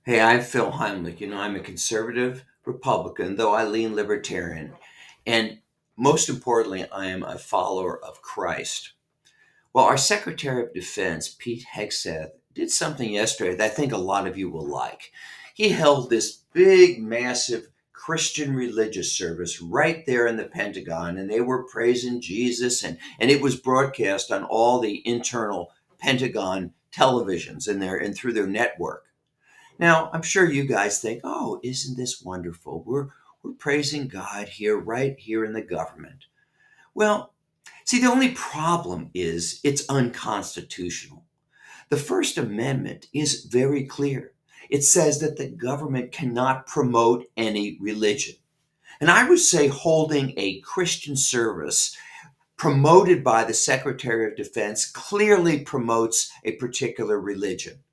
Hey, I'm Phil Heimlich. I'm a conservative Republican, though I lean libertarian. And most importantly, I am a follower of Christ. Well, our Secretary of Defense, Pete Hegseth, did something yesterday that I think a lot of you will like. He held this big, massive Christian religious service right there in the Pentagon, and they were praising Jesus, and it was broadcast on all the internal Pentagon televisions and through their network. Now, I'm sure you guys think, oh, isn't this wonderful? We're praising God here, right here in the government. Well, see, the only problem is it's unconstitutional. The First Amendment is very clear. It says that the government cannot promote any religion. And I would say holding a Christian service promoted by the Secretary of Defense clearly promotes a particular religion.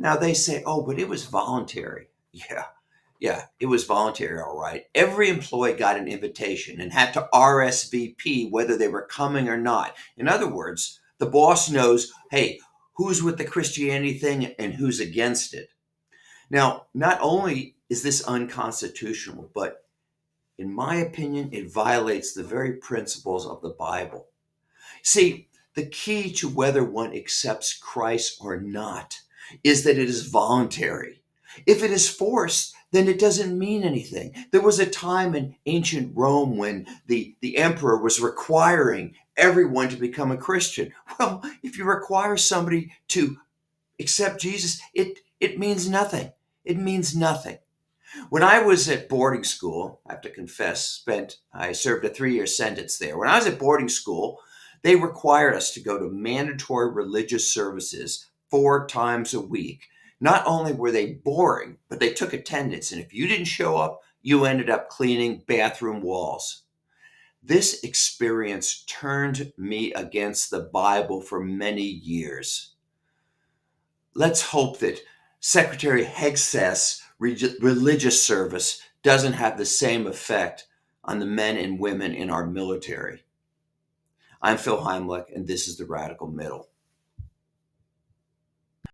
Now they say, oh, but it was voluntary. Yeah, it was voluntary, all right. Every employee got an invitation and had to RSVP whether they were coming or not. In other words, the boss knows, hey, who's with the Christianity thing and who's against it. Now, not only is this unconstitutional, but in my opinion, it violates the very principles of the Bible. See, the key to whether one accepts Christ or not is that it is voluntary. If it is forced, then it doesn't mean anything. There was a time in ancient Rome when the emperor was requiring everyone to become a Christian. Well, if you require somebody to accept Jesus, it means nothing. It means nothing. When I was at boarding school, I have to confess, I served a 3-year sentence there. When I was at boarding school, they required us to go to mandatory religious services 4 times a week. Not only were they boring, but they took attendance. And if you didn't show up, you ended up cleaning bathroom walls. This experience turned me against the Bible for many years. Let's hope that Secretary Hegseth's religious service doesn't have the same effect on the men and women in our military. I'm Phil Heimlich, and this is the Radical Middle.